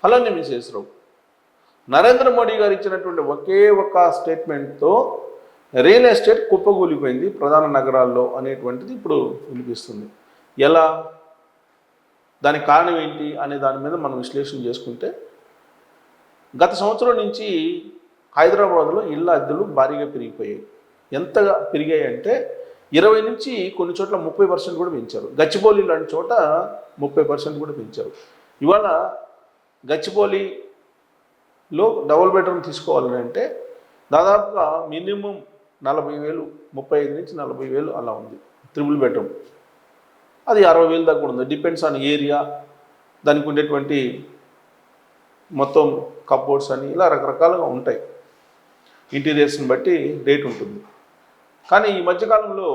అలానే విశ్వేశ్వరరావు. నరేంద్ర మోడీ గారు ఇచ్చినటువంటి ఒకే ఒక స్టేట్మెంట్తో రియల్ ఎస్టేట్ కుప్పగూలిపోయింది ప్రధాన నగరాల్లో అనేటువంటిది ఇప్పుడు వినిపిస్తుంది. ఎలా, దానికి కారణం ఏంటి అనే దాని మీద మనం విశ్లేషణ చేసుకుంటే, గత సంవత్సరం నుంచి హైదరాబాద్లో ఇళ్ళ అద్దెలు భారీగా పెరిగిపోయాయి. ఎంతగా పెరిగాయి అంటే 20 నుంచి కొన్ని చోట్ల 30% కూడా పెంచారు. గచ్చిబౌలి లాంటి చోట 30% కూడా పెంచారు. ఇవాళ గచ్చిబౌలిలో డబుల్ బెడ్రూమ్ తీసుకోవాలని అంటే దాదాపుగా మినిమం 40,000, 35 నుంచి 40,000 అలా ఉంది. ట్రిపుల్ బెడ్రూమ్ అది 60,000 దాకా కూడా ఉంది. డిపెండ్స్ ఆన్ ఏరియా, దానికి ఉండేటువంటి మొత్తం కప్బోర్డ్స్ అని ఇలా రకరకాలుగా ఉంటాయి. ఇంటీరియర్స్ని బట్టి రేట్ ఉంటుంది. కానీ ఈ మధ్యకాలంలో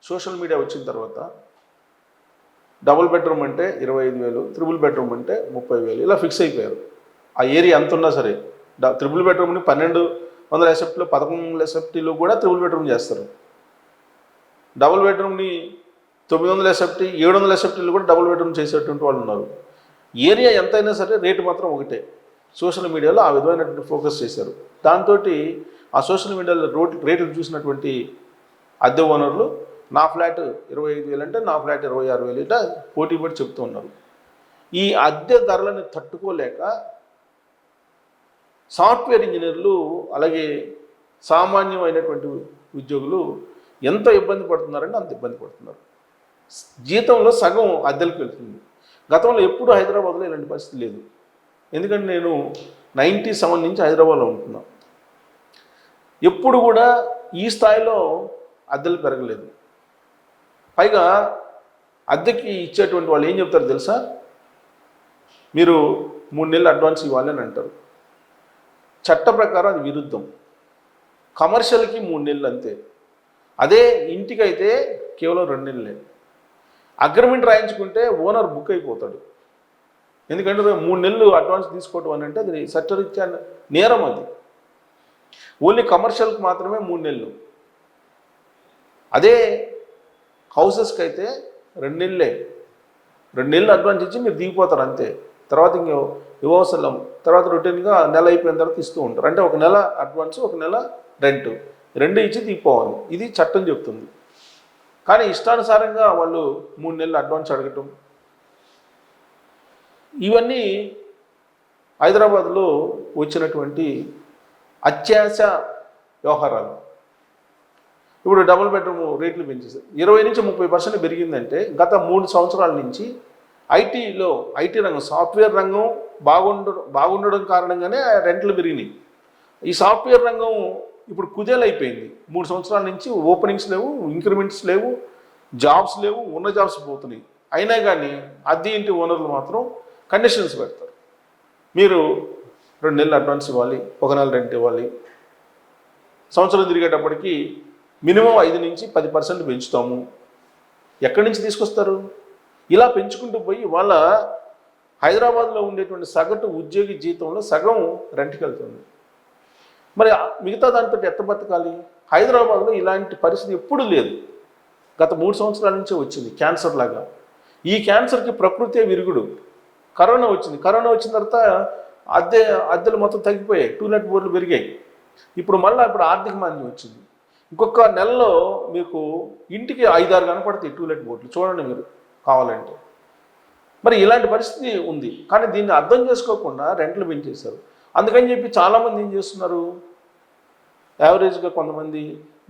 సోషల్ మీడియా వచ్చిన తర్వాత డబుల్ బెడ్రూమ్ అంటే 25,000, ట్రిపుల్ బెడ్రూమ్ అంటే 30,000 ఇలా ఫిక్స్ అయిపోయారు. ఆ ఏరియా ఎంత ఉన్నా సరే. ట్రిపుల్ బెడ్రూమ్ని 1,200 ఎస్ఎఫ్టీలో 11 ఎస్ఎఫ్టీలో కూడా ట్రిపుల్ బెడ్రూమ్ చేస్తారు. డబుల్ బెడ్రూమ్ని 900 ఎస్ఎఫ్టీ 700 ఎస్ఎఫ్టీలు కూడా డబుల్ బెడ్రూమ్ చేసేటువంటి వాళ్ళు ఉన్నారు. ఏరియా ఎంతైనా సరే రేటు మాత్రం ఒకటే. సోషల్ మీడియాలో ఆ విధమైనటువంటి ఫోకస్ చేశారు. దాంతో ఆ సోషల్ మీడియాలో రేట్లు చూసినటువంటి అద్దె ఓనర్లు నా ఫ్లాట్ 25,000 అంటే నా ఫ్లాట్ 26,000 ఇట్లా పోటీ పడి చెప్తూ ఉన్నారు. ఈ అద్దె ధరలను తట్టుకోలేక సాఫ్ట్వేర్ ఇంజనీర్లు అలాగే సామాన్యమైనటువంటి ఉద్యోగులు ఎంత ఇబ్బంది పడుతున్నారంటే అంత ఇబ్బంది పడుతున్నారు. జీతంలో సగం అద్దెలకు వెళ్తుంది. గతంలో ఎప్పుడు హైదరాబాద్లో ఇలాంటి పరిస్థితి లేదు. ఎందుకంటే నేను 97 నుంచి హైదరాబాద్లో ఉంటున్నాను. ఎప్పుడు కూడా ఈ స్థాయిలో అద్దెలు పెరగలేదు. పైగా అద్దెకి ఇచ్చేటువంటి వాళ్ళు ఏం చెప్తారు తెలుసా, మీరు 3 నెలలు అడ్వాన్స్ ఇవ్వాలి అని అంటారు. చట్ట ప్రకారం అది విరుద్ధం. కమర్షియల్కి 3 నెలలు అంతే. అదే ఇంటికైతే కేవలం 2 నెలలే. అగ్రిమెంట్ రాయించుకుంటే ఓనర్ బుక్ అయిపోతాడు. ఎందుకంటే 3 నెలలు అడ్వాన్స్ తీసుకోవటం అని అంటే అది చట్టరీత్యా నేరం. అది ఓన్లీ కమర్షియల్కి మాత్రమే 3 నెలలు. అదే హౌసెస్కి అయితే 2 నెలలే. 2 నెలలు అడ్వాన్స్ ఇచ్చి మీరు దిగిపోతారు అంతే. తర్వాత ఇంక ఇవ్వవసరం. తర్వాత రొటీన్గా నెల అయిపోయిన తర్వాత ఇస్తూ ఉంటారు. అంటే 1 నెల అడ్వాన్స్, 1 నెల రెంట్, 2 ఇచ్చి దిగిపోవాలి. ఇది చట్టం చెప్తుంది. కానీ ఇష్టానుసారంగా వాళ్ళు 3 నెలలు అడ్వాన్స్ అడగటం, ఇవన్నీ హైదరాబాద్లో వచ్చినటువంటి అత్యాశ వ్యవహారాలు. ఇప్పుడు డబుల్ బెడ్రూమ్ రేట్లు పెంచేసారు. 20 నుంచి 30% పెరిగిందంటే గత 3 సంవత్సరాల నుంచి ఐటీ రంగం, సాఫ్ట్వేర్ రంగం బాగుండడం కారణంగానే రెంట్లు పెరిగినాయి. ఈ సాఫ్ట్వేర్ రంగం ఇప్పుడు కుదేలైపోయింది. 3 సంవత్సరాల నుంచి ఓపెనింగ్స్ లేవు, ఇంక్రిమెంట్స్ లేవు, జాబ్స్ లేవు, ఉన్న జాబ్స్ పోతున్నాయి. అయినా కానీ అద్దె ఇంటి ఓనర్లు మాత్రం కండిషన్స్ పెడతారు. మీరు 2 నెలలు అడ్వాన్స్ ఇవ్వాలి, 1 నెల రెంట్ ఇవ్వాలి, సంవత్సరం తిరిగేటప్పటికి మినిమం 5 నుంచి 10% పెంచుతాము. ఎక్కడి నుంచి తీసుకొస్తారు? ఇలా పెంచుకుంటూ పోయి వాళ్ళ హైదరాబాద్లో ఉండేటువంటి సగటు ఉద్యోగి జీతంలో సగం రెంట్కి వెళ్తుంది. మరి మిగతా దాంతో ఎట్ట బతకాలి? హైదరాబాద్లో ఇలాంటి పరిస్థితి ఎప్పుడూ లేదు. గత 3 సంవత్సరాల నుంచే వచ్చింది క్యాన్సర్ లాగా. ఈ క్యాన్సర్కి ప్రకృతే విరుగుడు. కరోనా వచ్చింది. కరోనా వచ్చిన తర్వాత అద్దెలు మొత్తం తగ్గిపోయాయి, టూలెట్ బోర్డులు పెరిగాయి. ఇప్పుడు ఆర్థిక మాంద్యం వచ్చింది. ఇంకొక నెలలో మీకు ఇంటికి 5-6 కనపడతాయి టూలెట్ బోర్డులు. చూడండి మీరు కావాలంటే. మరి ఇలాంటి పరిస్థితి ఉంది. కానీ దీన్ని అర్థం చేసుకోకుండా రెంట్లు పెంచేశారు. అందుకని చెప్పి చాలామంది ఏం చేస్తున్నారు, యావరేజ్గా కొంతమంది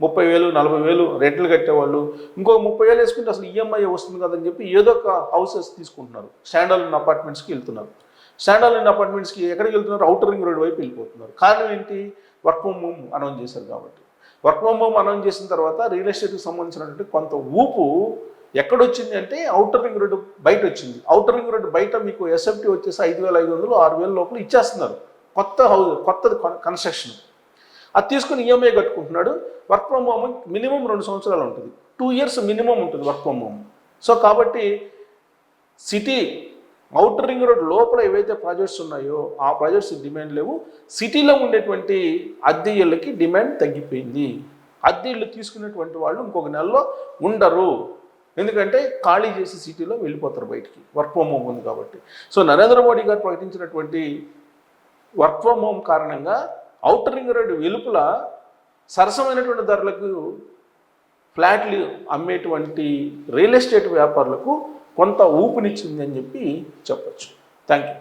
30,000, 40,000 రెంట్లు కట్టేవాళ్ళు ఇంకో 30,000 వేసుకుంటే అసలు ఈఎంఐ వస్తుంది కదని చెప్పి ఏదో ఒక హౌసెస్ తీసుకుంటున్నారు. స్టాండర్డ్ అపార్ట్మెంట్స్కి వెళ్తున్నారు. స్టాండర్డ్ అపార్ట్మెంట్స్కి ఎక్కడికి వెళ్తున్నారు? ఔటర్ రింగ్ రోడ్ వైపు వెళ్ళిపోతున్నారు. కారణం ఏంటి? వర్క్ ఫ్రమ్ హోమ్ అనౌన్స్ చేశారు కాబట్టి. వర్క్ ఫ్రమ్ హోమ్ అనౌన్స్ చేసిన తర్వాత రియల్ ఎస్టేట్కి సంబంధించినటువంటి కొంత ఊపు ఎక్కడొచ్చింది అంటే ఔటర్ రింగ్ రోడ్డు బయట వచ్చింది. ఔటర్ రింగ్ రోడ్డు బయట మీకు ఎస్ఎఫ్టీ వచ్చేసి 5,500, 6,000 లోపల ఇచ్చేస్తున్నారు. కొత్తది కన్స్ట్రక్షన్. అది తీసుకుని ఈఎంఐ కట్టుకుంటున్నాడు. వర్క్ ఫ్రమ్ హోమ్ మినిమం 2 సంవత్సరాలు ఉంటుంది, 2 ఇయర్స్ మినిమం ఉంటుంది వర్క్ ఫ్రమ్ హోమ్. సో కాబట్టి సిటీ ఔటర్ రింగ్ రోడ్ లోపల ఏవైతే ప్రాజెక్ట్స్ ఉన్నాయో ఆ ప్రాజెక్ట్స్ డిమాండ్ లేవు. సిటీలో ఉండేటువంటి అద్దె ఇళ్ళకి డిమాండ్ తగ్గిపోయింది. అద్దె ఇళ్ళు తీసుకునేటువంటి వాళ్ళు ఇంకొక నెలలో ఉండరు. ఎందుకంటే ఖాళీ చేసి సిటీలో వెళ్ళిపోతారు బయటికి, వర్క్ ఫ్రమ్ హోమ్ ఉంది కాబట్టి. సో నరేంద్ర మోడీ గారు ప్రకటించినటువంటి వర్క్ ఫ్రమ్ హోమ్ కారణంగా ఔటర్ రింగ్ రోడ్డు వెలుపల సరసమైనటువంటి ధరలకు ఫ్లాట్లు అమ్మేటువంటి రియల్ ఎస్టేట్ వ్యాపారులకు కొంత ఊపునిచ్చింది అని చెప్పి చెప్పచ్చు. Thank you.